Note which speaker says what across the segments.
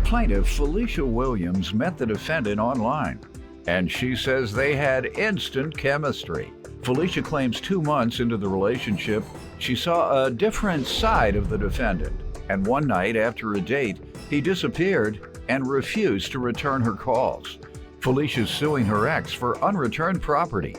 Speaker 1: Plaintiff Felicia Williams met the defendant online, and she says they had instant chemistry. Felicia claims 2 months into the relationship, she saw a different side of the defendant, and one night after a date, he disappeared and refused to return her calls. Felicia's suing her ex for unreturned property.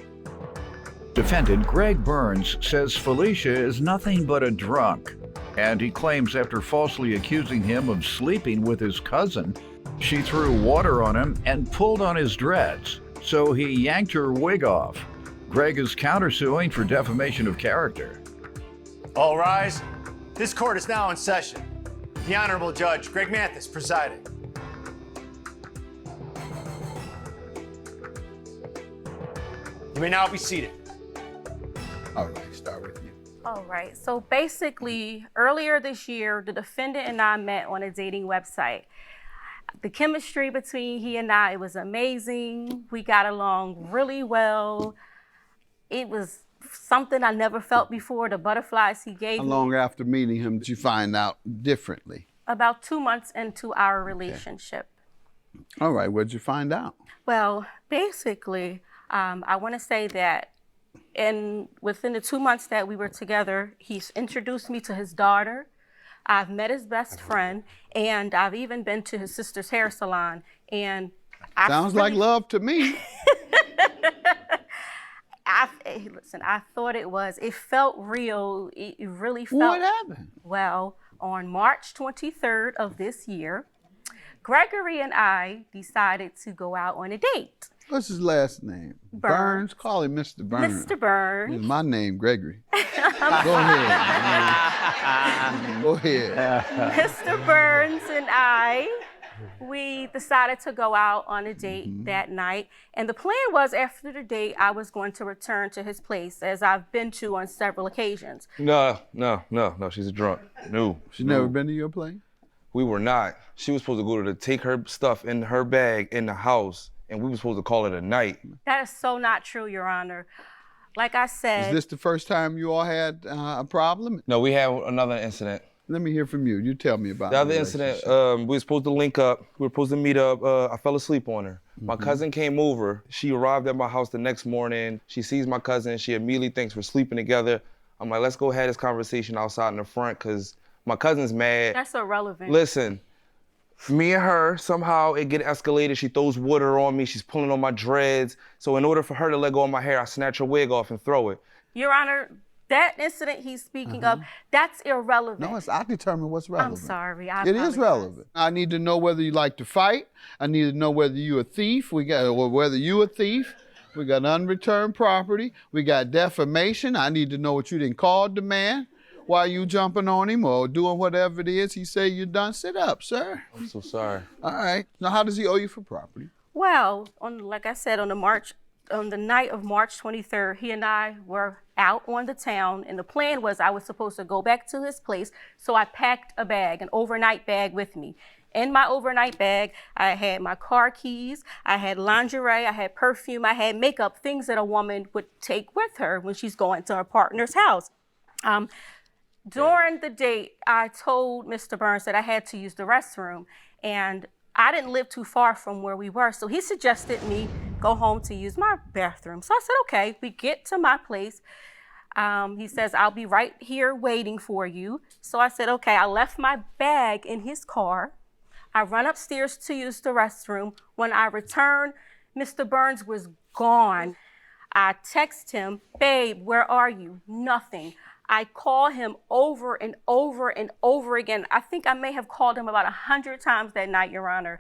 Speaker 1: Defendant Greg Burns says Felicia is nothing but a drunk, and he claims after falsely accusing him of sleeping with his cousin, she threw water on him and pulled on his dreads, so he yanked her wig off. Greg is countersuing for defamation of character.
Speaker 2: All rise. This court is now in session. The Honorable Judge Greg Mathis presiding. You may now be seated.
Speaker 3: All right, start with you.
Speaker 4: All right, so basically, earlier this year, the defendant and I met on a dating website. The chemistry between he and I, it was amazing. We got along really well. It was something I never felt before, the butterflies he gave
Speaker 3: How
Speaker 4: me.
Speaker 3: long after meeting him did you find out differently?
Speaker 4: About 2 months into our relationship.
Speaker 3: All right, what'd you find out?
Speaker 4: Well, basically, I want to say that within the 2 months that we were together, he's introduced me to his daughter. I've met his best friend, and I've even been to his sister's hair salon. And
Speaker 3: Sounds like love to me.
Speaker 4: Listen, I thought it was. It felt real. It really felt.
Speaker 3: What happened?
Speaker 4: Well, on March 23rd of this year, Gregory and I decided to go out on a date.
Speaker 3: What's his last name?
Speaker 4: Burns.
Speaker 3: Call him Mr. Burns.
Speaker 4: Mr. Burns.
Speaker 3: It's my name, Gregory. Go ahead. Go ahead.
Speaker 4: Mr. Burns and I, we decided to go out on a date that night. And the plan was after the date, I was going to return to his place, as I've been to on several occasions.
Speaker 5: No, she's a drunk. No.
Speaker 3: She never been to your place?
Speaker 5: We were not. She was supposed to go to take her stuff in her bag in the house, and we were supposed to call it a night.
Speaker 4: That is so not true, Your Honor. Like I said.
Speaker 3: Is this the first time you all had a problem?
Speaker 5: No, we had another incident.
Speaker 3: Let me hear from you. You tell me about
Speaker 5: the other incident. We were supposed to link up. We were supposed to meet up. I fell asleep on her. My cousin came over. She arrived at my house the next morning. She sees my cousin. She immediately thinks we're sleeping together. I'm like, let's go have this conversation outside in the front because my cousin's mad.
Speaker 4: That's irrelevant.
Speaker 5: Listen, me and her, somehow it get escalated. She throws water on me. She's pulling on my dreads. So in order for her to let go of my hair, I snatch her wig off and throw it.
Speaker 4: Your Honor, that incident he's speaking of, that's irrelevant.
Speaker 3: No, I determine what's relevant.
Speaker 4: I'm sorry,
Speaker 3: It is relevant. I need to know whether you like to fight. I need to know whether you're a thief. Whether you a thief. We got unreturned property. We got defamation. I need to know what you didn't call the man. Why you jumping on him or doing whatever it is he say you done. Sit up, sir.
Speaker 5: I'm so sorry.
Speaker 3: All right. Now, how does he owe you for property?
Speaker 4: Well, like I said, on the night of March 23rd, he and I were out on the town, and the plan was I was supposed to go back to his place, so I packed a bag, an overnight bag with me. In my overnight bag, I had my car keys, I had lingerie, I had perfume, I had makeup, things that a woman would take with her when she's going to her partner's house. During the date, I told Mr. Burns that I had to use the restroom, and I didn't live too far from where we were, so he suggested me go home to use my bathroom. So I said, okay. We get to my place. He says, I'll be right here waiting for you. So I said, okay. I left my bag in his car. I run upstairs to use the restroom. When I returned, Mr. Burns was gone. I text him, babe, where are you? Nothing. I call him over and over and over again. I think I may have called him about 100 times that night, Your Honor.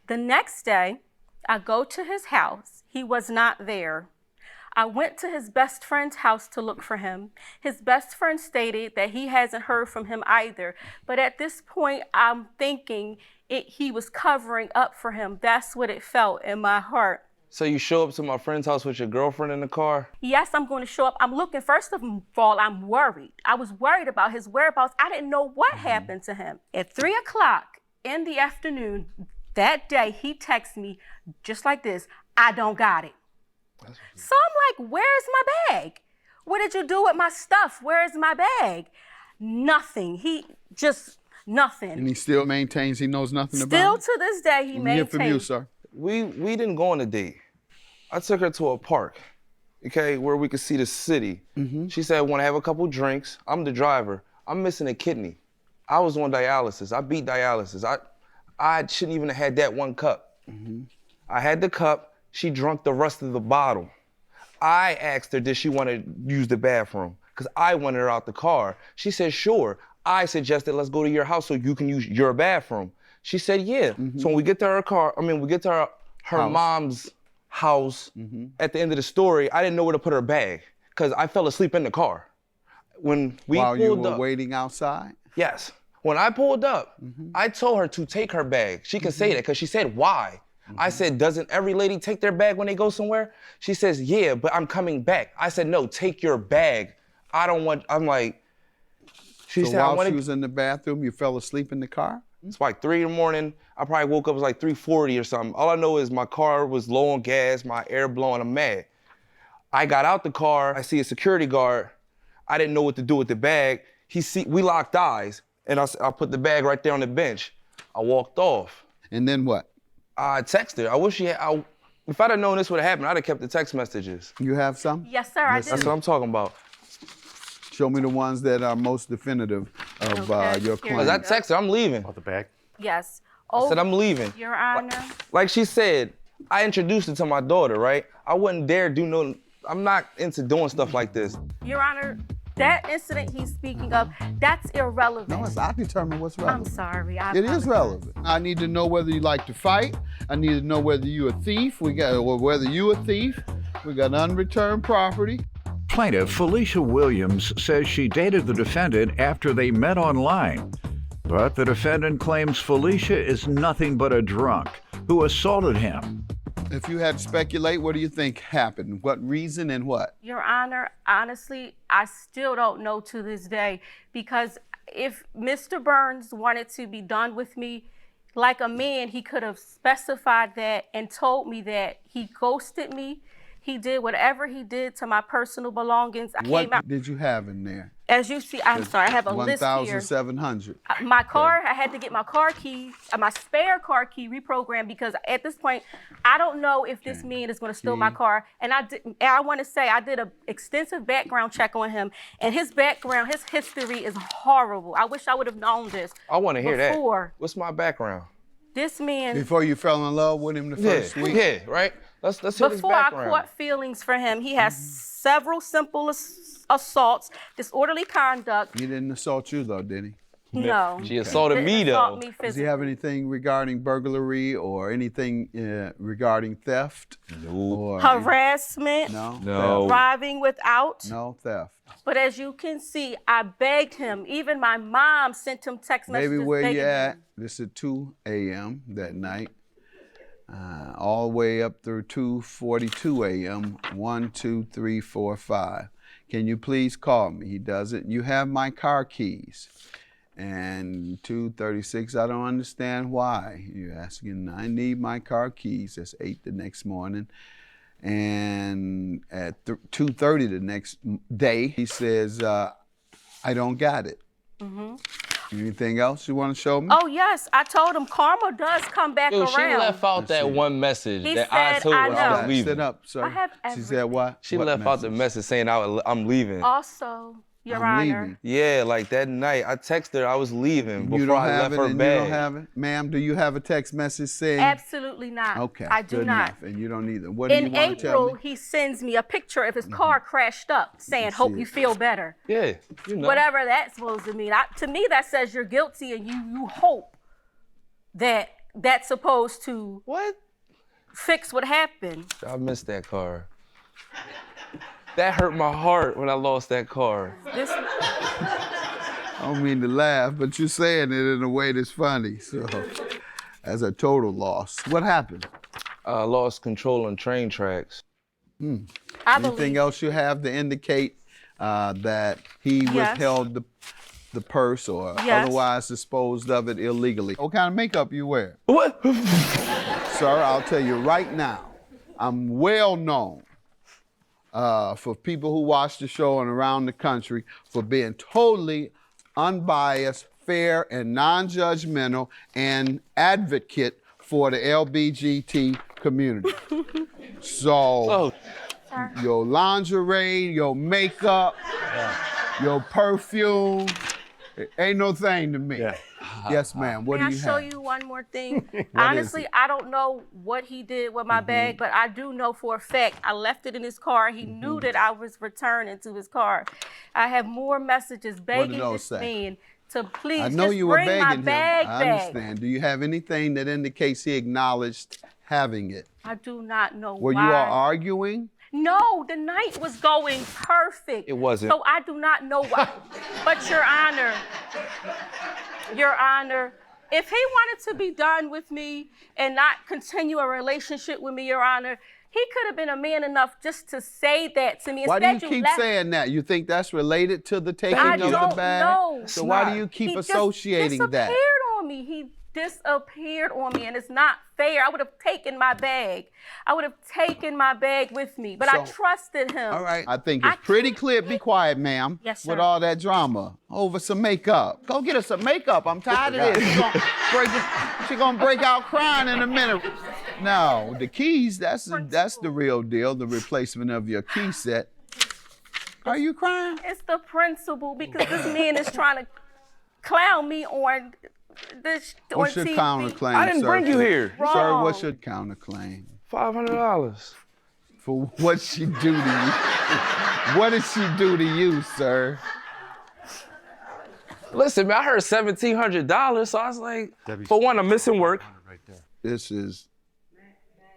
Speaker 4: The next day, I go to his house. He was not there. I went to his best friend's house to look for him. His best friend stated that he hasn't heard from him either. But at this point, I'm thinking he was covering up for him. That's what it felt in my heart.
Speaker 5: So you show up to my friend's house with your girlfriend in the car?
Speaker 4: Yes, I'm going to show up. I'm looking. First of all, I'm worried. I was worried about his whereabouts. I didn't know what happened to him. At 3 o'clock in the afternoon that day, he texted me just like this, I don't got it. So I'm like, where's my bag? What did you do with my stuff? Where's my bag? Nothing. He just nothing.
Speaker 3: And he still maintains he knows nothing about
Speaker 4: Still
Speaker 3: it?
Speaker 4: to this day, he
Speaker 3: Let me hear from you,
Speaker 4: maintains.
Speaker 3: sir.
Speaker 5: We didn't go on a date. I took her to a park, okay, where we could see the city. She said, want to have a couple drinks. I'm the driver. I'm missing a kidney. I was on dialysis. I beat dialysis. I shouldn't even have had that one cup. I had the cup. She drank the rest of the bottle. I asked her, did she want to use the bathroom? Because I wanted her out the car. She said, sure. I suggested, let's go to your house so you can use your bathroom. She said, yeah. So when we get to her mom's house, at the end of the story, I didn't know where to put her bag because I fell asleep in the car. When we
Speaker 3: While
Speaker 5: pulled
Speaker 3: you were
Speaker 5: up,
Speaker 3: waiting outside?
Speaker 5: yes. When I pulled up, I told her to take her bag. She can say that because she said, why? I said, doesn't every lady take their bag when they go somewhere? She says, yeah, but I'm coming back. I said, no, take your bag. I'm like, she
Speaker 3: So
Speaker 5: said, I
Speaker 3: while
Speaker 5: want
Speaker 3: she
Speaker 5: to.
Speaker 3: was in the bathroom, you fell asleep in the car?
Speaker 5: It's like 3 in the morning. I probably woke up, it was like 3:40 or something. All I know is my car was low on gas, my air blowing, I'm mad. I got out the car, I see a security guard. I didn't know what to do with the bag. We locked eyes, and I put the bag right there on the bench. I walked off.
Speaker 3: And then what?
Speaker 5: I texted her. If I'd have known this would have happened, I'd have kept the text messages.
Speaker 3: You have some?
Speaker 4: Yes, sir, I do.
Speaker 5: That's what I'm talking about.
Speaker 3: Show me the ones that are most definitive of
Speaker 4: Okay,
Speaker 3: your
Speaker 4: here
Speaker 3: claim.
Speaker 5: Because I texted her, I'm leaving.
Speaker 2: Out the bag.
Speaker 4: Yes.
Speaker 5: I said, I'm leaving.
Speaker 4: Your Honor.
Speaker 5: Like she said, I introduced her to my daughter, right? I wouldn't dare I'm not into doing stuff like this.
Speaker 4: Your Honor, that incident he's speaking of, that's irrelevant.
Speaker 3: No, I determine what's
Speaker 4: I'm
Speaker 3: relevant.
Speaker 4: sorry. I
Speaker 3: It is
Speaker 4: apologize.
Speaker 3: relevant. I need to know whether you like to fight. I need to know whether you're a thief. Whether you're a thief. We got unreturned property.
Speaker 1: Plaintiff Felicia Williams says she dated the defendant after they met online. But the defendant claims Felicia is nothing but a drunk who assaulted him.
Speaker 3: If you had to speculate, what do you think happened? What reason and what?
Speaker 4: Your Honor, honestly, I still don't know to this day, because if Mr. Burns wanted to be done with me like a man, he could have specified that and told me that. He ghosted me. He did whatever he did to my personal belongings.
Speaker 3: What did you have in there?
Speaker 4: As you see, I'm sorry, I have a list here.
Speaker 3: 1,700.
Speaker 4: My car, I had to get my car key, my spare car key reprogrammed, because at this point, I don't know if this man is going to steal my car. And I want to say I did an extensive background check on him, and his background, his history is horrible. I wish I would have known this.
Speaker 5: I want to hear
Speaker 4: before.
Speaker 5: that. What's my background?
Speaker 4: This man,
Speaker 3: Before you fell in love with him the first week?
Speaker 5: Yeah, right? Let's hear his
Speaker 4: before I
Speaker 5: background.
Speaker 4: caught feelings for him, he has several simple assaults, disorderly conduct.
Speaker 3: He didn't assault you though, did he?
Speaker 4: No.
Speaker 5: She assaulted me,
Speaker 4: Didn't assault
Speaker 5: though.
Speaker 4: me
Speaker 3: Does he
Speaker 4: physically.
Speaker 3: have anything regarding burglary or anything regarding theft? Or
Speaker 4: Harassment,
Speaker 3: No.
Speaker 5: No.
Speaker 4: driving without.
Speaker 3: No theft.
Speaker 4: But as you can see, I begged him. Even my mom sent him text messages.
Speaker 3: Baby, where
Speaker 4: begging
Speaker 3: you at?
Speaker 4: him.
Speaker 3: This is 2 a.m. that night. All the way up through 2:42 a.m. 1, 2, 3, 4, 5. Can you please call me? He does it. You have my car keys. And 2:36, I don't understand why. You're asking, I need my car keys. That's 8 the next morning. And at 2:30 the next day, he says, I don't got it. Anything else you want to show me?
Speaker 4: Oh, yes. I told him karma does come back
Speaker 5: Dude,
Speaker 4: around.
Speaker 5: she left out that one message
Speaker 4: He
Speaker 5: that I
Speaker 4: said,
Speaker 5: told her
Speaker 4: I
Speaker 5: I
Speaker 4: know.
Speaker 5: was leaving.
Speaker 3: Sit up, sir.
Speaker 4: I have
Speaker 3: She said what?
Speaker 5: She
Speaker 3: What
Speaker 5: left out the message saying I'm leaving.
Speaker 4: Also, Your
Speaker 3: I'm
Speaker 4: Honor.
Speaker 3: leaving.
Speaker 5: Yeah, like that night, I texted her I was leaving
Speaker 3: You
Speaker 5: before
Speaker 3: don't
Speaker 5: I
Speaker 3: have
Speaker 5: left
Speaker 3: it
Speaker 5: her
Speaker 3: and
Speaker 5: bag.
Speaker 3: you don't have it? Ma'am, do you have a text message saying?
Speaker 4: Absolutely not.
Speaker 3: Okay,
Speaker 4: I do
Speaker 3: good
Speaker 4: not.
Speaker 3: enough. And you don't either. What do you
Speaker 4: In
Speaker 3: want to tell
Speaker 4: April,
Speaker 3: me? Mm-hmm.
Speaker 4: he sends me a picture of his car crashed up, saying, "Hope
Speaker 3: see
Speaker 4: you
Speaker 3: it.
Speaker 4: feel better."
Speaker 5: Yeah, you know.
Speaker 4: Whatever that's supposed to mean. To me, that says you're guilty, and you hope that that's supposed to
Speaker 5: What?
Speaker 4: fix what happened.
Speaker 5: I missed that car. That hurt my heart when I lost that car.
Speaker 4: This,
Speaker 3: I don't mean to laugh, but you're saying it in a way that's funny. So, as a total loss. What happened?
Speaker 5: I lost control on train tracks.
Speaker 4: I
Speaker 3: Anything
Speaker 4: believe.
Speaker 3: else you have to indicate that he
Speaker 4: Yes.
Speaker 3: withheld the purse or
Speaker 4: Yes.
Speaker 3: otherwise disposed of it illegally? What kind of makeup you wear?
Speaker 5: What?
Speaker 3: Sir, I'll tell you right now, I'm well known for people who watch the show and around the country for being totally unbiased, fair, and non-judgmental, and advocate for the LBGT community. So, your lingerie, your makeup, your perfume, it ain't no thing to me.
Speaker 2: Yeah.
Speaker 3: Yes, ma'am. What
Speaker 4: Can
Speaker 3: do
Speaker 4: I
Speaker 3: you
Speaker 4: show
Speaker 3: have?
Speaker 4: you one more thing?
Speaker 3: What is
Speaker 4: Honestly,
Speaker 3: it?
Speaker 4: I don't know what he did with my bag, but I do know for a fact I left it in his car. He knew that I was returning to his car. I have more messages begging
Speaker 3: those
Speaker 4: this
Speaker 3: say?
Speaker 4: man to please
Speaker 3: I know
Speaker 4: just
Speaker 3: you were
Speaker 4: bring my
Speaker 3: begging him.
Speaker 4: bag
Speaker 3: I
Speaker 4: back.
Speaker 3: understand. Do you have anything that indicates he acknowledged having it?
Speaker 4: I do not know
Speaker 3: Were
Speaker 4: why.
Speaker 3: you all arguing?
Speaker 4: No, the night was going perfect.
Speaker 5: It wasn't.
Speaker 4: So I do not know why. But Your Honor, if he wanted to be done with me and not continue a relationship with me, Your Honor, he could have been a man enough just to say that to me.
Speaker 3: Why do you
Speaker 4: Instead,
Speaker 3: keep
Speaker 4: left.
Speaker 3: saying that? You think that's related to the taking
Speaker 4: I
Speaker 3: of the
Speaker 4: don't
Speaker 3: bag?
Speaker 4: know.
Speaker 3: So why do you keep
Speaker 4: He just
Speaker 3: associating that?
Speaker 4: disappeared on me. He disappeared on me, and it's not fair. I would have taken my bag. I would have taken my bag with me, but I
Speaker 3: So-
Speaker 4: trusted him.
Speaker 3: All right. I think it's pretty clear. Be quiet, ma'am.
Speaker 4: Yes,
Speaker 3: With
Speaker 4: sir.
Speaker 3: all that drama over some makeup. Go get her some makeup. I'm tired of this. She's gonna break out crying in a minute. No, the keys, that's the real deal, the replacement of your key set. Are you crying?
Speaker 4: It's the principle, because this man is trying to clown me on this
Speaker 3: What's
Speaker 4: on
Speaker 3: your
Speaker 4: TV.
Speaker 3: counterclaim,
Speaker 5: I didn't
Speaker 3: sir?
Speaker 5: bring you here.
Speaker 3: Sir,
Speaker 4: Wrong.
Speaker 3: what's your counterclaim?
Speaker 5: $500.
Speaker 3: For what she do to you? What did she do to you, sir?
Speaker 5: Listen, man, I heard $1,700, so I was like, for one, I'm missing work.
Speaker 3: This is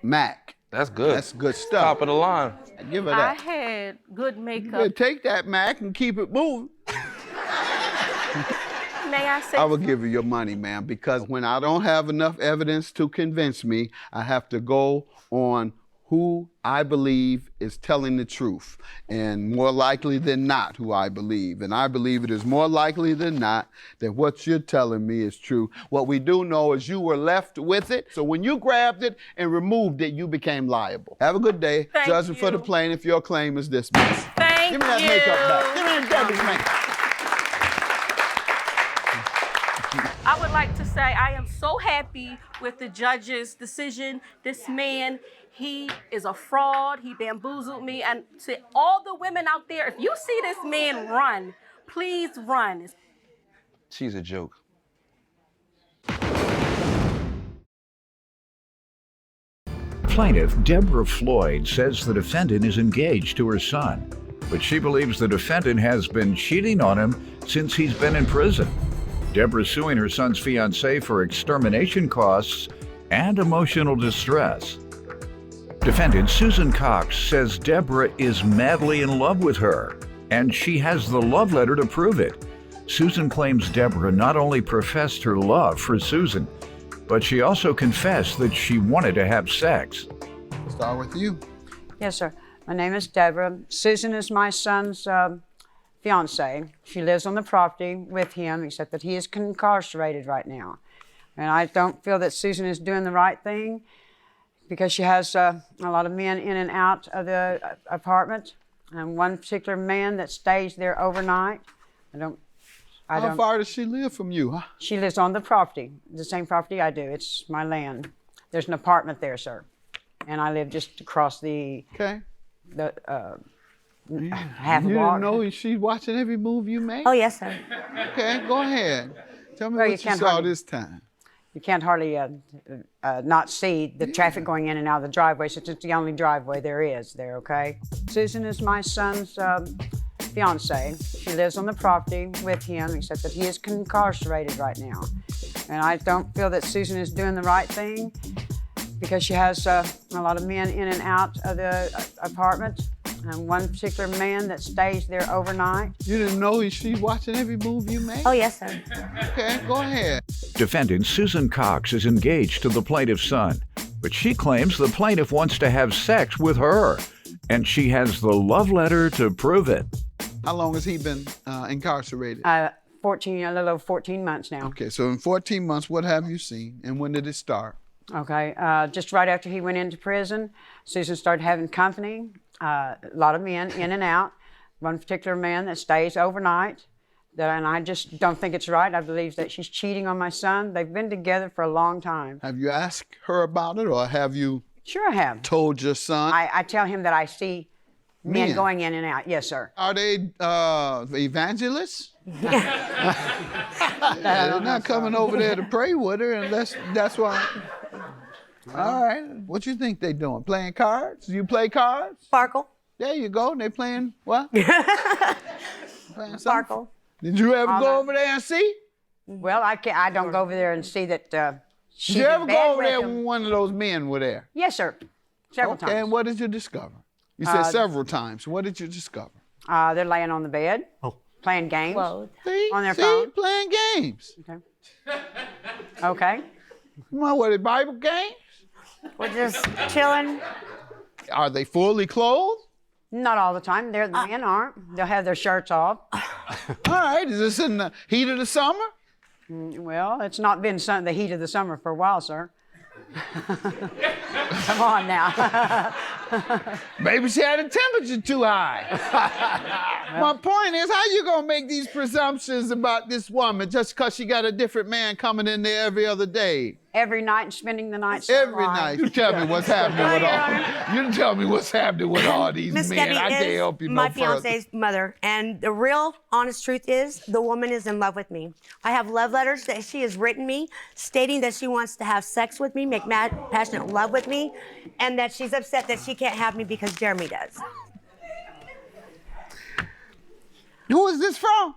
Speaker 3: Mac.
Speaker 5: That's good.
Speaker 3: That's good stuff.
Speaker 5: Top of the line.
Speaker 3: Give her
Speaker 4: I
Speaker 3: that.
Speaker 4: had good
Speaker 3: Yeah,
Speaker 4: makeup.
Speaker 3: take that Mac and keep it moving.
Speaker 4: May I say?
Speaker 3: I will give you your money, ma'am, because when I don't have enough evidence to convince me, I have to go on who I believe is telling the truth, and more likely than not who I believe. And I believe it is more likely than not that what you're telling me is true. What we do know is you were left with it, so when you grabbed it and removed it, you became liable. Have a good day.
Speaker 4: Thank
Speaker 3: Judging for the
Speaker 4: you.
Speaker 3: plaintiff, your claim is dismissed.
Speaker 4: Thank
Speaker 3: Give me that
Speaker 4: you.
Speaker 3: makeup back. Give me that Debbie's makeup.
Speaker 4: I would like to say I am so happy with the judge's decision. This man, he is a fraud. He bamboozled me. And to all the women out there, if you see this man run, please run.
Speaker 5: She's a joke.
Speaker 1: Plaintiff Deborah Floyd says the defendant is engaged to her son, but she believes the defendant has been cheating on him since he's been in prison. Deborah suing her son's fiancée for extermination costs and emotional distress. Defendant Susan Cox says Deborah is madly in love with her, and she has the love letter to prove it. Susan claims Deborah not only professed her love for Susan, but she also confessed that she wanted to have sex.
Speaker 3: Start with you.
Speaker 6: Yes, sir. My name is Deborah. Susan is my son's fiancée. She lives on the property with him, except that he is incarcerated right now. And I don't feel that Susan is doing the right thing because she has a lot of men in and out of the apartment, and one particular man that stays there overnight.
Speaker 3: How far does she live from you, huh?
Speaker 6: She lives on the property, the same property I do. It's my land. There's an apartment there, sir. And I live just across the
Speaker 3: Okay.
Speaker 6: half
Speaker 3: You
Speaker 6: block.
Speaker 3: didn't know she's watching every move you make?
Speaker 4: Oh, yes, sir.
Speaker 3: Okay, go ahead. Tell me
Speaker 6: Well, you
Speaker 3: what you
Speaker 6: can't
Speaker 3: saw
Speaker 6: hardly-
Speaker 3: this time.
Speaker 6: You can't hardly not see the traffic going in and out of the driveway, since it's the only driveway there is there, okay? Susan is my son's fiancée. She lives on the property with him, except that he is incarcerated right now. And I don't feel that Susan is doing the right thing because she has a lot of men in and out of the apartment, and one particular man that stays there overnight.
Speaker 3: You didn't know she's watching every move you make?
Speaker 4: Oh, yes, sir.
Speaker 3: Okay, go ahead.
Speaker 1: Defendant Susan Cox is engaged to the plaintiff's son, but she claims the plaintiff wants to have sex with her, and she has the love letter to prove it.
Speaker 3: How long has he been incarcerated?
Speaker 6: 14, a little over 14 months now.
Speaker 3: Okay, so in 14 months, what have you seen, and when did it start?
Speaker 6: Okay, just right after he went into prison, Susan started having company, a lot of men in and out. One particular man that stays overnight, And I just don't think it's right. I believe that she's cheating on my son. They've been together for a long time.
Speaker 3: Have you asked her about it, or have you
Speaker 6: Sure I have.
Speaker 3: told your son?
Speaker 6: I tell him that I see men
Speaker 3: Men.
Speaker 6: going in and out. Yes, sir.
Speaker 3: Are they evangelists? They're not coming over there to pray with her unless that's why. All right. What you think they doing? Playing cards? You play cards?
Speaker 7: Sparkle.
Speaker 3: There you go. They playing what? Playing something?
Speaker 7: Sparkle.
Speaker 3: Did you ever go over there and see?
Speaker 6: Well, I don't go over there and see that she's
Speaker 3: Did you ever
Speaker 6: in
Speaker 3: go
Speaker 6: bed
Speaker 3: over
Speaker 6: with
Speaker 3: there
Speaker 6: him.
Speaker 3: when one of those men were there?
Speaker 6: Yes, sir. Several
Speaker 3: Okay,
Speaker 6: times.
Speaker 3: and what did you discover? You said several times. What did you discover?
Speaker 6: They're laying on the bed, playing games
Speaker 3: See?
Speaker 6: on their
Speaker 3: See?
Speaker 6: phone.
Speaker 3: Playing games.
Speaker 6: Okay. Okay.
Speaker 3: Well, what, are Bible games?
Speaker 7: We're just chilling.
Speaker 3: Are they fully clothed?
Speaker 6: Not all the time. The men aren't. They'll have their shirts off.
Speaker 3: All right, is this in the heat of the summer?
Speaker 6: Well, it's not been the heat of the summer for a while, sir. Come on now.
Speaker 3: Maybe she had a temperature too high. My point is, how you gonna make these presumptions about this woman just because she got a different man coming in there every other day?
Speaker 6: Every night and spending the night. So
Speaker 3: Every night. You tell me what's happening with all. You tell me what's happening with all these
Speaker 7: Miss
Speaker 3: men.
Speaker 7: Debbie
Speaker 3: I can't
Speaker 7: is
Speaker 3: help you
Speaker 7: my
Speaker 3: no further.
Speaker 7: fiance's mother, and the real, honest truth is, the woman is in love with me. I have love letters that she has written me, stating that she wants to have sex with me, make mad, passionate love with me, and that she's upset that she can't have me because Jeremy does.
Speaker 3: Who is this from?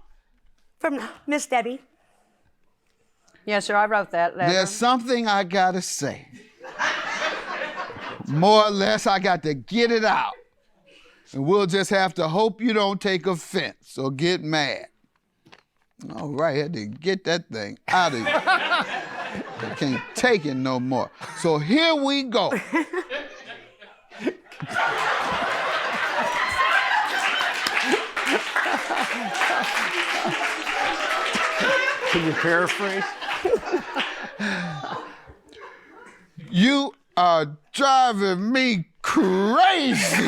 Speaker 7: From Miss Debbie.
Speaker 6: Yes, sir. I wrote that letter.
Speaker 3: There's something I gotta say. More or less, I got to get it out. And we'll just have to hope you don't take offense or get mad. All right, I had to get that thing out of you. I can't take it no more. So here we go.
Speaker 2: Can you paraphrase?
Speaker 3: You are driving me crazy.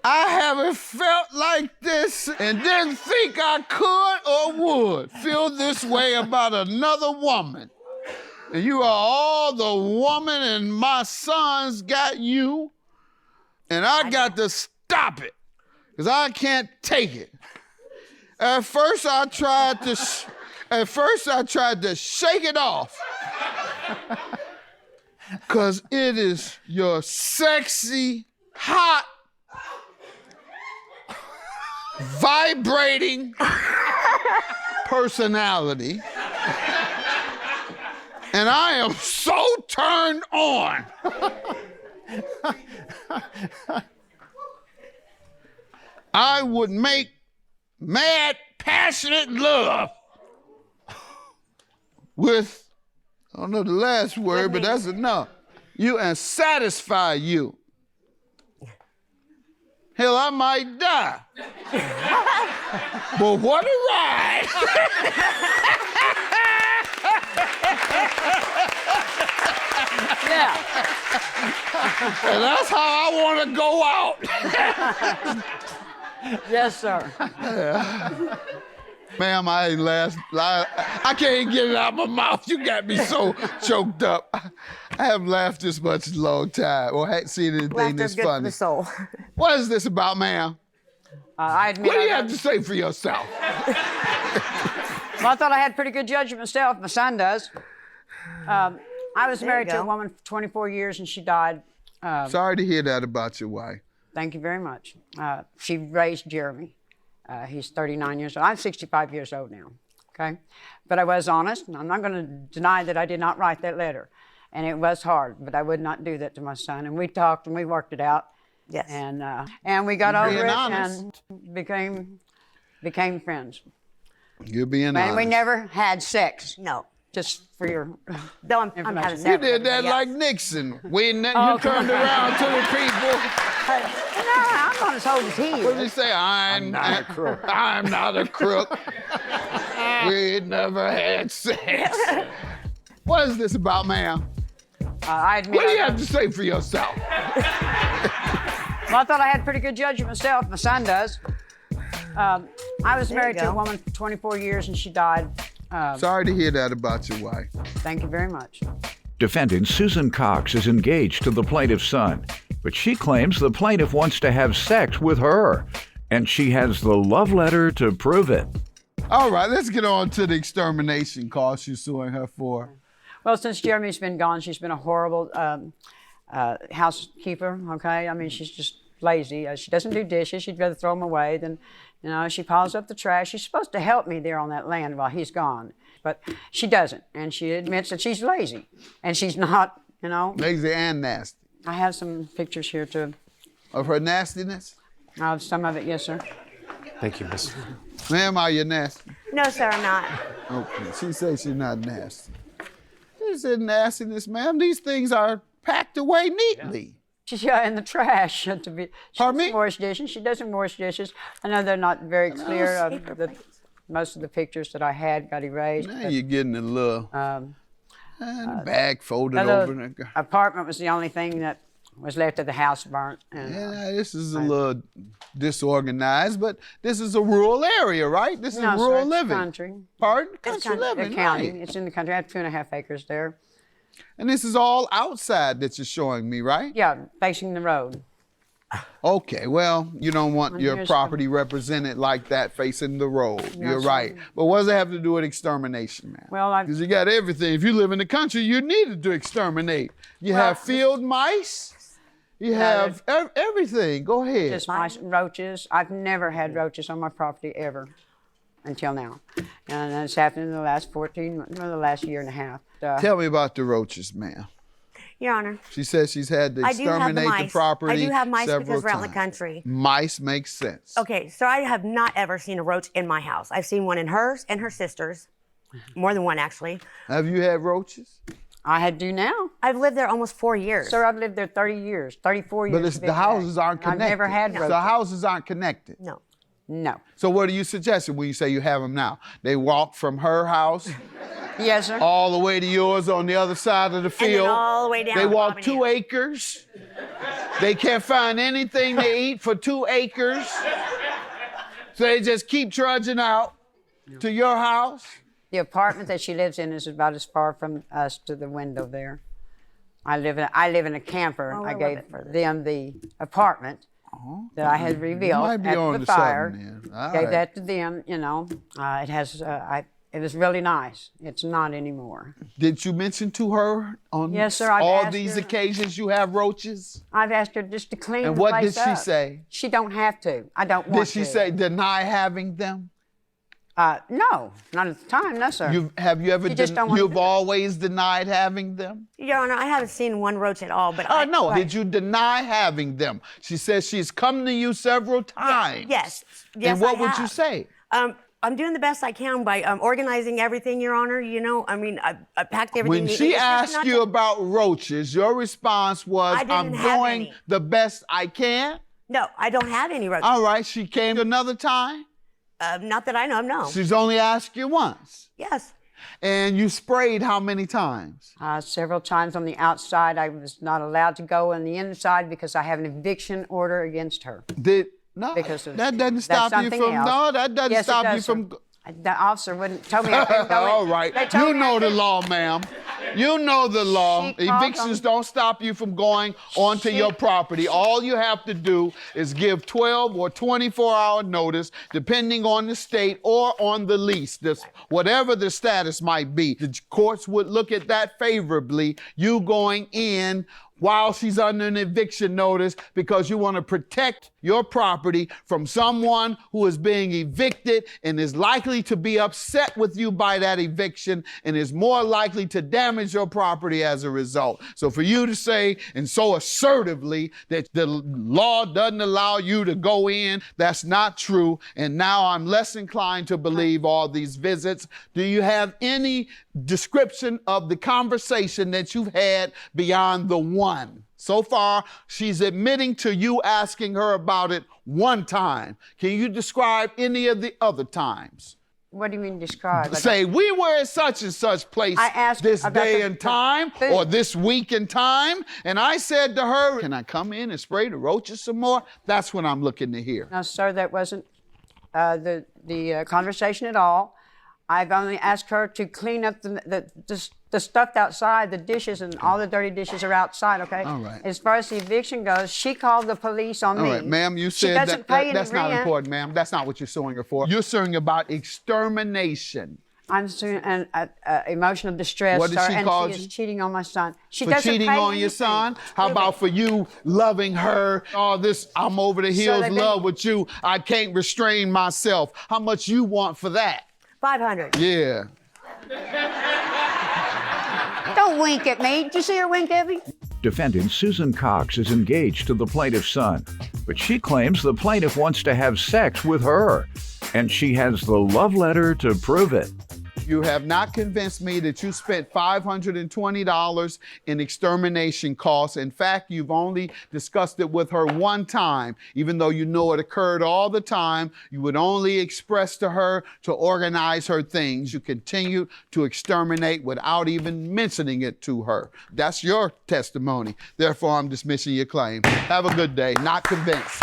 Speaker 3: I haven't felt like this and didn't think I could or would feel this way about another woman. And you are all the woman, and my sons got you, and I got to stop it because I can't take it. At first I tried to shake it off. Cause it is your sexy, hot, vibrating personality. And I am so turned on. I would make mad, passionate love with, I don't know the last word, but that's enough. You and satisfy you. Hell, I might die. But what a ride.
Speaker 6: Yeah.
Speaker 3: And that's how I want to go out.
Speaker 6: Yes, sir.
Speaker 3: Ma'am, I ain't I can't get it out of my mouth. You got me so choked up. I haven't laughed this much in a long time or hadn't seen anything
Speaker 7: Laughter's
Speaker 3: this
Speaker 7: good for
Speaker 3: funny.
Speaker 7: the soul.
Speaker 3: What is this about, ma'am?
Speaker 6: I admit.
Speaker 3: What do you have to say for yourself?
Speaker 6: Well, I thought I had pretty good judgment myself. My son does. I was married to a woman for 24 years and she died.
Speaker 3: Sorry to hear that about your wife.
Speaker 6: Thank you very much. She raised Jeremy. He's 39 years old. I'm 65 years old now, okay? But I was honest, and I'm not going to deny that I did not write that letter. And it was hard, but I would not do that to my son. And we talked and we worked it out.
Speaker 7: Yes.
Speaker 6: And we got over
Speaker 3: being
Speaker 6: it
Speaker 3: honest.
Speaker 6: and became friends.
Speaker 3: You're being
Speaker 6: And
Speaker 3: honest.
Speaker 6: we never had sex,
Speaker 7: No.
Speaker 6: just for your
Speaker 7: Though I'm having
Speaker 6: information.
Speaker 7: sex.
Speaker 3: You did that
Speaker 7: Yes.
Speaker 3: like Nixon. You turned around to the people.
Speaker 6: No, I'm not as old as he
Speaker 3: What did he
Speaker 6: is.
Speaker 3: say? I'm not a crook. I'm not a crook. We never had sex. What is this about, ma'am?
Speaker 6: I admit.
Speaker 3: What do you have to say for yourself?
Speaker 6: Well, I thought I had pretty good judgment myself. My son does. I was
Speaker 7: There you
Speaker 6: married to a
Speaker 7: go.
Speaker 6: woman for 24 years and she died.
Speaker 3: Sorry to hear that about your wife.
Speaker 6: Thank you very much.
Speaker 1: Defendant Susan Cox is engaged to the plaintiff's son, but she claims the plaintiff wants to have sex with her, and she has the love letter to prove it.
Speaker 3: All right, let's get on to the extermination cause she's suing her for.
Speaker 6: Well, since Jeremy's been gone, she's been a horrible housekeeper, okay? I mean, she's just lazy. She doesn't do dishes. She'd rather throw them away than, she piles up the trash. She's supposed to help me there on that land while he's gone, but she doesn't, and she admits that she's lazy, and she's not,
Speaker 3: Lazy and nasty.
Speaker 6: I have some pictures here, too.
Speaker 3: Of her nastiness?
Speaker 6: Some of it, yes, sir.
Speaker 2: Thank you, Miss.
Speaker 3: Ma'am, are you nasty?
Speaker 7: No, sir, I'm not.
Speaker 3: Okay, she says she's not nasty. She said nastiness, ma'am. These things are packed away neatly.
Speaker 6: She's in the trash. Pardon me? Wash dishes. She doesn't wash dishes. I know they're not very clear. Most of the pictures that I had got erased.
Speaker 3: Now you're getting a little the bag folded
Speaker 6: The
Speaker 3: over.
Speaker 6: little apartment was the only thing that was left of the house burnt. And,
Speaker 3: This is a little disorganized, but this is a rural area, right? This is
Speaker 6: no,
Speaker 3: rural
Speaker 6: sir,
Speaker 3: living.
Speaker 6: It's country.
Speaker 3: Pardon? Country
Speaker 6: The
Speaker 3: living,
Speaker 6: county.
Speaker 3: right.
Speaker 6: It's in the country. I have 2.5 acres there.
Speaker 3: And this is all outside that you're showing me, right?
Speaker 6: Yeah, facing the road.
Speaker 3: Okay, well, you don't want
Speaker 6: And
Speaker 3: your
Speaker 6: here's
Speaker 3: property represented like that facing the road. You're right. But what does it have to do with extermination, man?
Speaker 6: Well,
Speaker 3: Because you got everything. If you live in the country, you needed to exterminate. You have field mice. You have everything. Go ahead.
Speaker 6: Just mice and roaches. I've never had roaches on my property ever until now. And it's happened in the last the last year and a half.
Speaker 3: Tell me about the roaches, ma'am.
Speaker 7: Your Honor,
Speaker 3: She says she's had to
Speaker 7: I do have the
Speaker 3: exterminate the
Speaker 7: mice.
Speaker 3: property
Speaker 7: I do have mice
Speaker 3: several
Speaker 7: because we're out in the
Speaker 3: times.
Speaker 7: country.
Speaker 3: Mice makes sense.
Speaker 7: Okay, so I have not ever seen a roach in my house. I've seen one in hers and her sister's. More than one, actually.
Speaker 3: Have you had roaches?
Speaker 6: I do now.
Speaker 7: I've lived there almost 4 years.
Speaker 6: Sir, I've lived there 30 years, 34 years.
Speaker 3: But it's,
Speaker 6: to be
Speaker 3: the
Speaker 6: exact.
Speaker 3: houses aren't
Speaker 6: I've
Speaker 3: connected.
Speaker 6: never had roaches.
Speaker 3: The houses aren't connected.
Speaker 7: No.
Speaker 6: No.
Speaker 3: So what are you suggesting when you say you have them now? They walk from her house
Speaker 6: Yes, sir.
Speaker 3: all the way to yours on the other side of the field.
Speaker 7: all the way down
Speaker 3: They
Speaker 7: the
Speaker 3: walk
Speaker 7: avenue.
Speaker 3: 2 acres. They can't find anything to eat for 2 acres. So they just keep trudging out to your house.
Speaker 6: The apartment that she lives in is about as far from us to the window there. I live in a camper.
Speaker 7: Oh,
Speaker 6: I
Speaker 7: a little
Speaker 6: gave
Speaker 7: bit further.
Speaker 6: them the apartment that I had revealed
Speaker 3: might be
Speaker 6: at
Speaker 3: on
Speaker 6: the
Speaker 3: to
Speaker 6: fire.
Speaker 3: something then. All
Speaker 6: Gave
Speaker 3: right.
Speaker 6: that to them. It has. It was really nice. It's not anymore.
Speaker 3: Did you mention to her on
Speaker 6: Yes, sir, I've
Speaker 3: all
Speaker 6: asked
Speaker 3: these
Speaker 6: her.
Speaker 3: occasions you have roaches?
Speaker 6: I've asked her just to clean
Speaker 3: And
Speaker 6: the
Speaker 3: what
Speaker 6: place
Speaker 3: did she
Speaker 6: up.
Speaker 3: say?
Speaker 6: She don't have to. I don't want
Speaker 3: Did she
Speaker 6: to.
Speaker 3: say deny having them?
Speaker 6: No, not at the time. No, sir.
Speaker 3: Have you ever
Speaker 6: She just don't want
Speaker 3: you've
Speaker 6: to.
Speaker 3: always denied having them?
Speaker 7: Your Honor, I haven't seen one roach at all, but
Speaker 3: No. Did you deny having them? She says she's come to you several times.
Speaker 7: Yes.
Speaker 3: And what
Speaker 7: I
Speaker 3: would you
Speaker 7: have.
Speaker 3: say?
Speaker 7: I'm doing the best I can by organizing everything, Your Honor. I packed everything.
Speaker 3: When
Speaker 7: neatly.
Speaker 3: she
Speaker 7: It's just
Speaker 3: asked
Speaker 7: not
Speaker 3: you
Speaker 7: that-
Speaker 3: about roaches, your response was,
Speaker 7: I didn't
Speaker 3: I'm
Speaker 7: have
Speaker 3: doing
Speaker 7: any.
Speaker 3: the best I can?
Speaker 7: No, I don't have any roaches.
Speaker 3: All right, she came another time?
Speaker 7: Not that I know of, no.
Speaker 3: She's only asked you once.
Speaker 7: Yes.
Speaker 3: And you sprayed how many times?
Speaker 6: Several times on the outside. I was not allowed to go on the inside because I have an eviction order against her.
Speaker 3: No,
Speaker 6: Because of-
Speaker 3: that doesn't
Speaker 6: that's
Speaker 3: stop you
Speaker 6: something
Speaker 3: from.
Speaker 6: else.
Speaker 3: No, that doesn't
Speaker 6: Yes, it
Speaker 3: stop you
Speaker 6: does, sir.
Speaker 3: from.
Speaker 6: The officer wouldn't tell me I couldn't go in.
Speaker 3: All right,
Speaker 6: They told
Speaker 3: you
Speaker 6: me I
Speaker 3: know the
Speaker 6: couldn't.
Speaker 3: law, ma'am. You know the law.
Speaker 6: She called
Speaker 3: Evictions
Speaker 6: them.
Speaker 3: don't stop you from going onto your property. All you have to do is give 12 or 24-hour notice, depending on the state or on the lease. Whatever the status might be, the courts would look at that favorably. You going in while she's under an eviction notice because you want to protect your property from someone who is being evicted and is likely to be upset with you by that eviction and is more likely to damage your property as a result. So for you to say, and so assertively, that the law doesn't allow you to go in, that's not true. And now I'm less inclined to believe all these visits. Do you have any description of the conversation that you've had beyond the one? So far, she's admitting to you asking her about it one time. Can you describe any of the other times?
Speaker 6: What do you mean describe?
Speaker 3: Say, we were at such and such place
Speaker 6: I asked
Speaker 3: this
Speaker 6: about
Speaker 3: day
Speaker 6: the
Speaker 3: and time
Speaker 6: food.
Speaker 3: or this week and time, and I said to her, can I come in and spray the roaches some more? That's what I'm looking to hear.
Speaker 6: No, sir, that wasn't the conversation at all. I've only asked her to clean up the stuff outside, the dishes, and all the dirty dishes are outside, okay?
Speaker 3: All right.
Speaker 6: As far as the eviction goes, she called the police on me.
Speaker 3: All right, ma'am, you
Speaker 6: She
Speaker 3: said
Speaker 6: doesn't pay any
Speaker 3: that's not
Speaker 6: rent.
Speaker 3: important, ma'am. That's not what you're suing her for. You're suing about extermination.
Speaker 6: I'm suing an emotional distress,
Speaker 3: What did
Speaker 6: sir,
Speaker 3: she
Speaker 6: and
Speaker 3: call
Speaker 6: she
Speaker 3: you?
Speaker 6: is cheating on my son. She
Speaker 3: For
Speaker 6: doesn't
Speaker 3: cheating
Speaker 6: pay
Speaker 3: on your
Speaker 6: anything.
Speaker 3: son? How about for you loving her? All this, I'm over the heels
Speaker 6: they've
Speaker 3: love
Speaker 6: been-
Speaker 3: with you. I can't restrain myself. How much you want for that?
Speaker 7: 500.
Speaker 3: Yeah.
Speaker 6: Don't wink at me. Did you see her wink at me?
Speaker 1: Defendant Susan Cox is engaged to the plaintiff's son, but she claims the plaintiff wants to have sex with her, and she has the love letter to prove it.
Speaker 3: You have not convinced me that you spent $520 in extermination costs. In fact, you've only discussed it with her one time, even though you know it occurred all the time. You would only express to her to organize her things. You continue to exterminate without even mentioning it to her. That's your testimony. Therefore, I'm dismissing your claim. Have a good day. Not convinced.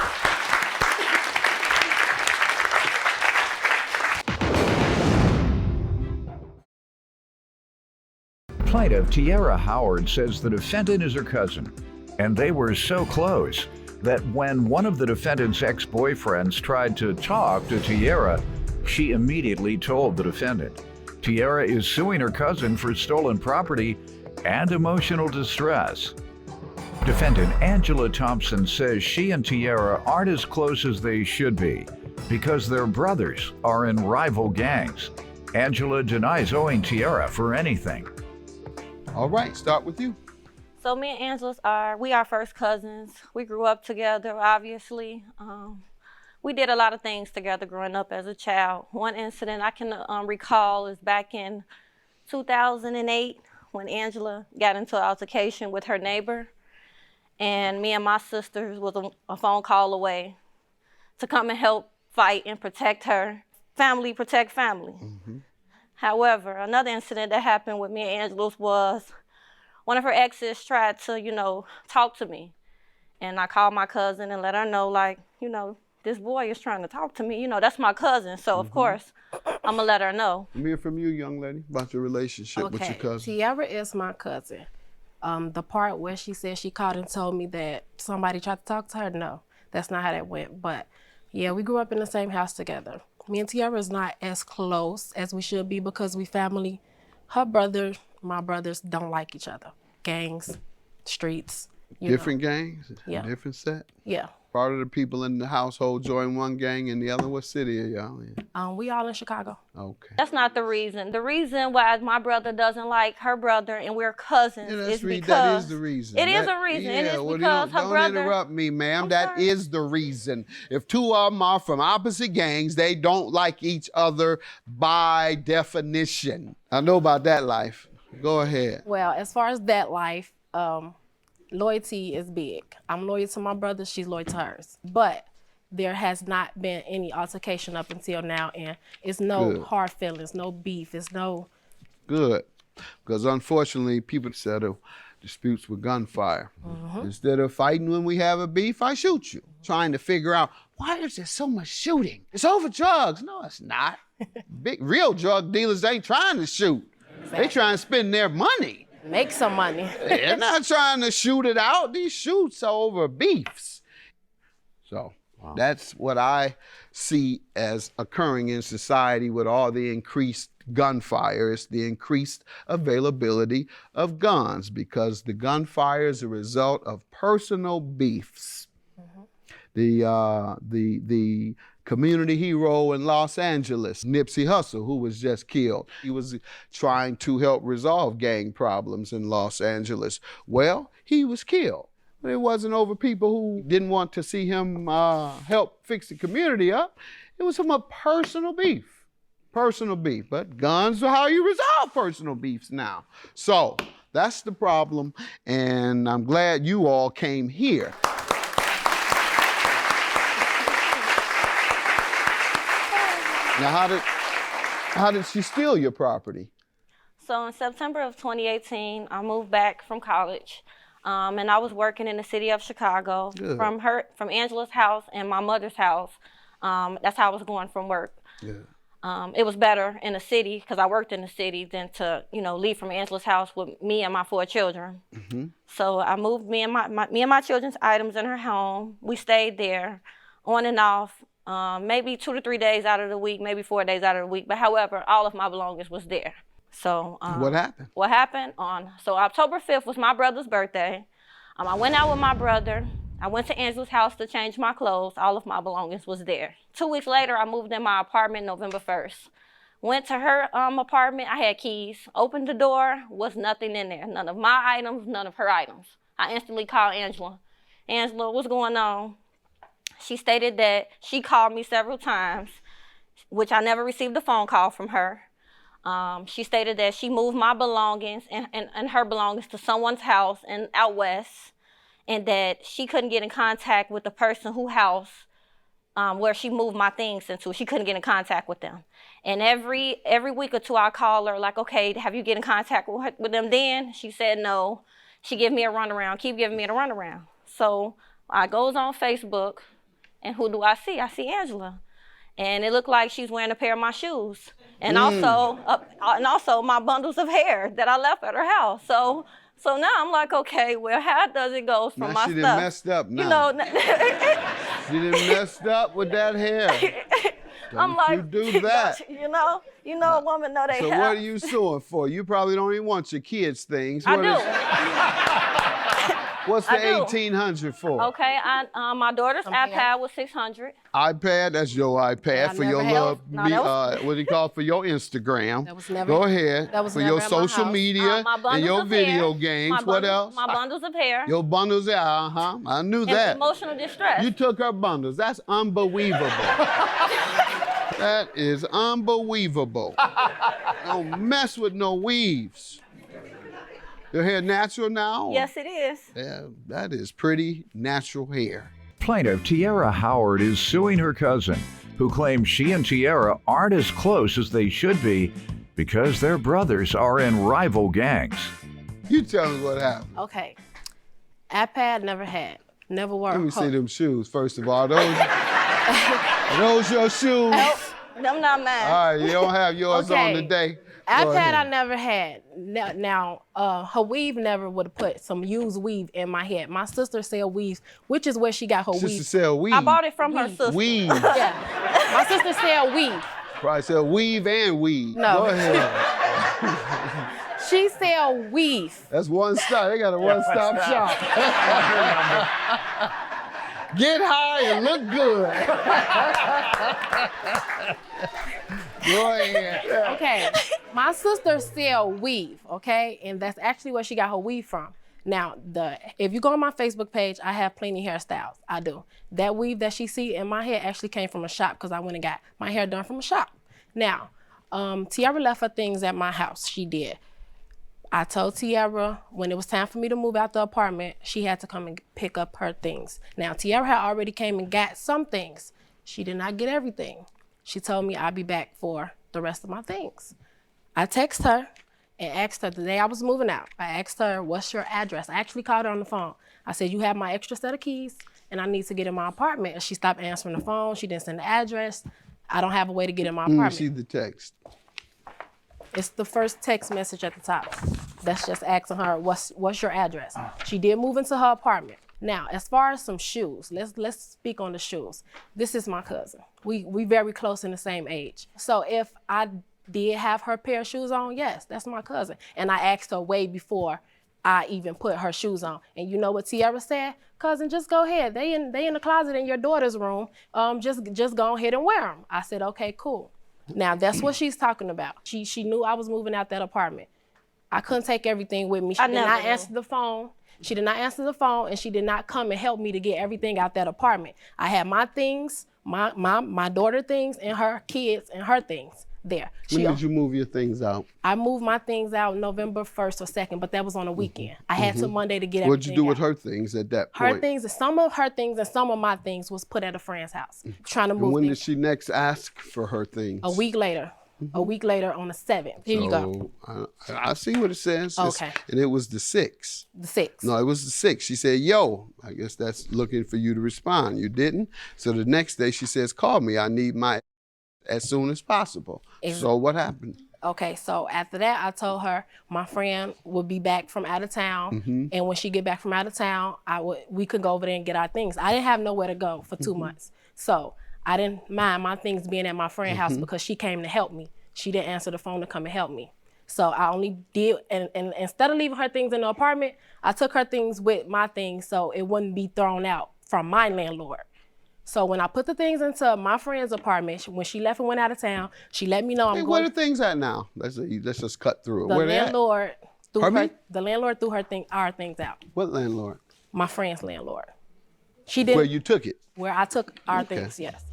Speaker 1: Plaintiff Tiara Howard says the defendant is her cousin, and they were so close that when one of the defendant's ex-boyfriends tried to talk to Tiara, she immediately told the defendant. Tiara is suing her cousin for stolen property and emotional distress. Defendant Angela Thompson says she and Tiara aren't as close as they should be because their brothers are in rival gangs. Angela denies owing Tiara for anything.
Speaker 3: All right, start with you.
Speaker 4: So me and Angela we are first cousins. We grew up together, obviously. We did a lot of things together growing up as a child. One incident I can recall is back in 2008 when Angela got into an altercation with her neighbor, and me and my sisters was a phone call away to come and help fight and protect her. Family protect family. Mm-hmm. However, another incident that happened with me and Angela was one of her exes tried to, talk to me. And I called my cousin and let her know, like, this boy is trying to talk to me. That's my cousin. So, of course, I'm going to let her know.
Speaker 3: Let me hear from you, young lady, about your relationship with your cousin.
Speaker 8: Tiara is my cousin. The part where she said she called and told me that somebody tried to talk to her, no, that's not how that went. But, yeah, we grew up in the same house together. Me and Tiara is not as close as we should be because we family. My brothers don't like each other. Gangs, streets.
Speaker 3: Different gangs?
Speaker 8: Yeah.
Speaker 3: Different set?
Speaker 8: Yeah.
Speaker 3: Part of the people in the household join one gang and the other, what city are y'all in?
Speaker 8: We all in Chicago.
Speaker 3: Okay.
Speaker 4: That's not the reason. The reason why my brother doesn't like her brother and we're cousins is because...
Speaker 3: That is the reason.
Speaker 4: It is a reason.
Speaker 3: Yeah,
Speaker 4: it is
Speaker 3: well,
Speaker 4: because her brother...
Speaker 3: Don't interrupt me, ma'am.
Speaker 4: I'm
Speaker 3: That
Speaker 4: sorry.
Speaker 3: is the reason. If two of them are from opposite gangs, they don't like each other by definition. I know about that life. Go ahead.
Speaker 8: Well, as far as that life, loyalty is big. I'm loyal to my brother, she's loyal to hers. But there has not been any altercation up until now, and it's no
Speaker 3: Good.
Speaker 8: hard feelings, no beef, it's no...
Speaker 3: Good. Because unfortunately, people settle disputes with gunfire. Instead of fighting when we have a beef, I shoot you. Trying to figure out, why is there so much shooting? It's over drugs. No, it's not. Real drug dealers ain't trying to shoot. They trying to spend their money.
Speaker 8: Make some money.
Speaker 3: They're not trying to shoot it out. These shoots are over beefs. So that's what I see as occurring in society with all the increased gunfire. It's the increased availability of guns because the gunfire is a result of personal beefs. The community hero in Los Angeles, Nipsey Hussle, who was just killed. He was trying to help resolve gang problems in Los Angeles. Well, he was killed. But it wasn't over people who didn't want to see him help fix the community up. It was from a personal beef. Personal beef. But guns are how you resolve personal beefs now. So that's the problem, and I'm glad you all came here. Now, how did she steal your property?
Speaker 4: So in September of 2018, I moved back from college, and I was working in the city of Chicago.
Speaker 3: Good.
Speaker 4: From Angela's house and my mother's house, That's how I was going from work.
Speaker 3: Yeah.
Speaker 4: It was better in the city because I worked in the city than to, leave from Angela's house with me and my 4 children. So I moved me and my children's items in her home. We stayed there on and off, maybe 2 to 3 days out of the week, maybe 4 days out of the week. But however, all of my belongings was there. So
Speaker 3: what happened?
Speaker 4: What happened so October 5th was my brother's birthday. I went out with my brother. I went to Angela's house to change my clothes. All of my belongings was there. 2 weeks later, I moved in my apartment November 1st. Went to her apartment. I had keys. Opened the door. Was nothing in there. None of my items, none of her items. I instantly called Angela. Angela, what's going on? She stated that she called me several times, which I never received a phone call from her. She stated that she moved my belongings and her belongings to someone's house out west, and that she couldn't get in contact with the person whose house where she moved my things into. She couldn't get in contact with them. And every week or two, I call her like, okay, have you get in contact with them then? She said no. She give me a runaround, keep giving me the runaround. So I goes on Facebook, and who do I see? I see Angela. And it looked like she's wearing a pair of my shoes. And also my bundles of hair that I left at her house. So now I'm like, okay, well, how does it go from my stuff?
Speaker 3: She done messed up now. She done messed up with that hair.
Speaker 4: I'm like,
Speaker 3: you do that.
Speaker 4: A woman know they
Speaker 3: So
Speaker 4: have.
Speaker 3: what are you suing for? You probably don't even want your kids' things.
Speaker 4: I do.
Speaker 3: What's the $1,800 for?
Speaker 4: Okay, my daughter's iPad was $600.
Speaker 3: iPad, that's your iPad for your what do you call it, for your Instagram.
Speaker 8: That was never.
Speaker 3: Go ahead.
Speaker 8: That was
Speaker 3: for
Speaker 8: never
Speaker 3: your
Speaker 8: at my
Speaker 3: social
Speaker 8: house.
Speaker 3: media and your video games. What else?
Speaker 4: My bundles of hair.
Speaker 3: Your bundles, I knew
Speaker 4: and
Speaker 3: that.
Speaker 4: Emotional distress.
Speaker 3: You took her bundles. That's unbelievable. That is unbelievable. Don't mess with no weaves. Your hair natural now?
Speaker 4: Yes, it is.
Speaker 3: Yeah, that is pretty natural hair.
Speaker 1: Plaintiff Tiara Howard is suing her cousin, who claims she and Tiara aren't as close as they should be because their brothers are in rival gangs.
Speaker 3: You tell me what happened.
Speaker 8: Okay. iPad never had. Never worked.
Speaker 3: Let me see them shoes, first of all. Those your shoes?
Speaker 4: Nope, them not mine.
Speaker 3: All right, you don't have yours on today.
Speaker 8: iPad I never had. Now, her weave never would have put some used weave in my head. My sister sell weaves, which is where she got her weave.
Speaker 3: Sister sell weave.
Speaker 4: I bought it from her sister.
Speaker 3: Weave.
Speaker 8: Yeah. My sister sell weave.
Speaker 3: Probably sell weave and weave.
Speaker 8: No.
Speaker 3: Go ahead.
Speaker 8: She sell weave.
Speaker 3: That's one stop. They got a one-stop shop. Get high and look good. Go ahead.
Speaker 8: Okay, my sister sell weave, okay? And that's actually where she got her weave from. Now, if you go on my Facebook page, I have plenty hairstyles. I do. That weave that she see in my hair actually came from a shop because I went and got my hair done from a shop. Now, Tiara left her things at my house. She did. I told Tiara when it was time for me to move out the apartment, she had to come and pick up her things. Now, Tiara had already came and got some things. She did not get everything. She told me I'd be back for the rest of my things. I texted her and asked her the day I was moving out. I asked her, what's your address? I actually called her on the phone. I said, you have my extra set of keys and I need to get in my apartment. And she stopped answering the phone. She didn't send the address. I don't have a way to get in my apartment.
Speaker 3: See the text.
Speaker 8: It's the first text message at the top. That's just asking her, what's your address? She did move into her apartment. Now, as far as some shoes, let's speak on the shoes. This is my cousin. We very close in the same age. So if I did have her pair of shoes on, yes, that's my cousin. And I asked her way before I even put her shoes on. And you know what Tiara said? Cousin, just go ahead. They in the closet in your daughter's room. Just go ahead and wear them. I said, okay, cool. Now, that's what she's talking about. She knew I was moving out that apartment. I couldn't take everything with me. She did not answer the phone. She did not answer the phone, and she did not come and help me to get everything out that apartment. I had my things, my daughter things, and her kids and her things there.
Speaker 3: When did you move your things out?
Speaker 8: I moved my things out November 1st or 2nd, but that was on a weekend. I had till Monday to get everything
Speaker 3: What'd you do with
Speaker 8: out.
Speaker 3: her things at that point?
Speaker 8: Her things, some of her things and some of my things was put at a friend's house, trying to move
Speaker 3: And when
Speaker 8: things.
Speaker 3: did she next ask for her things?
Speaker 8: A week later. A week later on the 7th. Here you go.
Speaker 3: I see what it says.
Speaker 8: Okay.
Speaker 3: And it was the 6th.
Speaker 8: The 6th.
Speaker 3: No, it was the 6th. She said, yo, I guess that's looking for you to respond. You didn't. So the next day she says, call me. I need my as soon as possible. So what happened?
Speaker 8: Okay, so after that, I told her my friend would be back from out of town, and when she get back from out of town, we could go over there and get our things. I didn't have nowhere to go for 2 months, so I didn't mind my things being at my friend's house because she came to help me. She didn't answer the phone to come and help me. So I only did, and instead of leaving her things in the apartment, I took her things with my things so it wouldn't be thrown out from my landlord. So when I put the things into my friend's apartment, when she left and went out of town, she let me know I'm going.
Speaker 3: Where are things at now? Let's just cut through it.
Speaker 8: The
Speaker 3: Where they
Speaker 8: landlord threw
Speaker 3: at?
Speaker 8: the landlord threw our things out.
Speaker 3: What landlord?
Speaker 8: My friend's landlord. She didn't.
Speaker 3: Where you took it?
Speaker 8: Where I took our things, yes.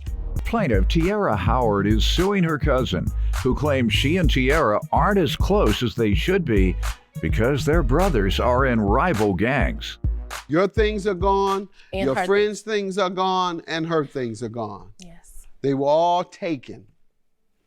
Speaker 1: Plaintiff Tiara Howard is suing her cousin, who claims she and Tiara aren't as close as they should be because their brothers are in rival gangs.
Speaker 3: Your things are gone,
Speaker 8: And
Speaker 3: your
Speaker 8: her
Speaker 3: friend's things are gone, and her things are gone.
Speaker 8: Yes.
Speaker 3: They were all taken.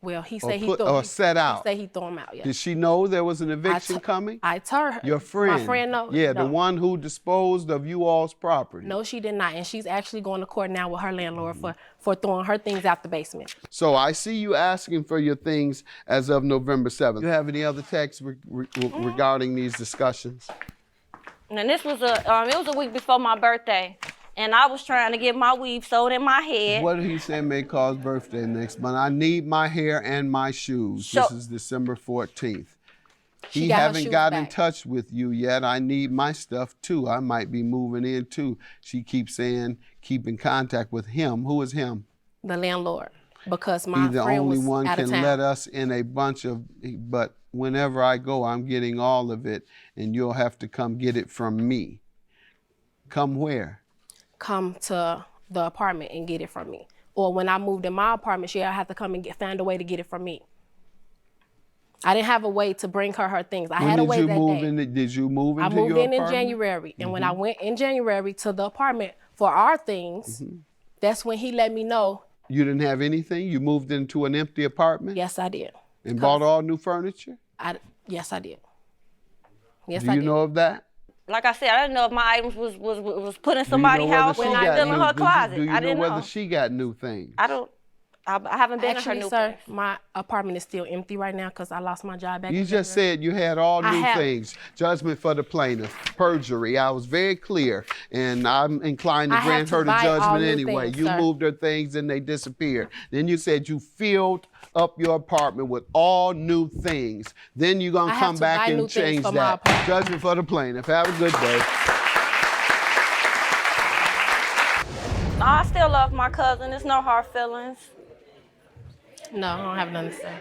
Speaker 8: Well, he
Speaker 3: Or
Speaker 8: said he
Speaker 3: put-
Speaker 8: threw
Speaker 3: or set out.
Speaker 8: He said he threw them out, yes.
Speaker 3: Did she know there was an eviction coming?
Speaker 8: I told her.
Speaker 3: Your friend?
Speaker 8: My friend, no.
Speaker 3: Yeah,
Speaker 8: no.
Speaker 3: the one who disposed of you all's property.
Speaker 8: No, she did not. And she's actually going to court now with her landlord for throwing her things out the basement.
Speaker 3: So I see you asking for your things as of November 7th. Do you have any other texts regarding these discussions?
Speaker 9: And this was it was a week before my birthday, and I was trying to get my weave sewed in my head.
Speaker 3: What did he say may cause birthday next month? I need my hair and my shoes. This is December 14th. He
Speaker 8: got her
Speaker 3: haven't
Speaker 8: shoes
Speaker 3: got in
Speaker 8: back.
Speaker 3: touch with you yet. I need my stuff too. I might be moving in too. She keeps saying keep in contact with him. Who is him?
Speaker 8: The landlord. Because my
Speaker 3: He's the
Speaker 8: friend
Speaker 3: only
Speaker 8: was
Speaker 3: one
Speaker 8: out of
Speaker 3: can
Speaker 8: town.
Speaker 3: let us in a bunch of, but whenever I go, I'm getting all of it, and you'll have to come get it from me. Come where?
Speaker 8: Come to the apartment and get it from me. Or when I moved in my apartment, she'll have to come and find a way to get it from me. I didn't have a way to bring her things. I had a way that day.
Speaker 3: Did you move into
Speaker 8: I moved
Speaker 3: your
Speaker 8: in
Speaker 3: apartment?
Speaker 8: January, and when I went in January to the apartment for our things, that's when he let me know.
Speaker 3: You didn't have anything? You moved into an empty apartment?
Speaker 8: Yes, I did.
Speaker 3: And bought all new furniture?
Speaker 8: Yes, I did. Yes,
Speaker 3: Do
Speaker 8: I
Speaker 3: you
Speaker 8: did.
Speaker 3: know of that?
Speaker 9: Like I said, I didn't know if my items was put in
Speaker 3: Do you know
Speaker 9: somebody's
Speaker 3: whether
Speaker 9: house
Speaker 3: she
Speaker 9: when I
Speaker 3: got
Speaker 9: was in
Speaker 3: new-
Speaker 9: her closet.
Speaker 3: Do you
Speaker 9: I
Speaker 3: know
Speaker 9: didn't
Speaker 3: whether
Speaker 9: know.
Speaker 3: she got new things?
Speaker 9: I haven't been in her
Speaker 8: Actually,
Speaker 9: new
Speaker 8: sir,
Speaker 9: place.
Speaker 8: my apartment is still empty right now because I lost my job back
Speaker 3: You
Speaker 8: in
Speaker 3: just
Speaker 8: January.
Speaker 3: said you had all
Speaker 8: I
Speaker 3: new
Speaker 8: have.
Speaker 3: things. Judgment for the plaintiff. Perjury. I was very clear, and I'm inclined to
Speaker 8: I had
Speaker 3: grant
Speaker 8: to
Speaker 3: her the
Speaker 8: buy all
Speaker 3: judgment
Speaker 8: new
Speaker 3: anyway.
Speaker 8: things,
Speaker 3: You
Speaker 8: sir.
Speaker 3: moved her things and they disappeared. Then you said you filled up your apartment with all new things. Then you're going
Speaker 8: I
Speaker 3: to
Speaker 8: have
Speaker 3: come
Speaker 8: to
Speaker 3: back
Speaker 8: buy new
Speaker 3: and
Speaker 8: things
Speaker 3: change
Speaker 8: for my
Speaker 3: that.
Speaker 8: apartment.
Speaker 3: Judgment for the plaintiff. Have a good day.
Speaker 9: No, I still love my cousin. There's no hard feelings.
Speaker 8: No, I don't have nothing to say.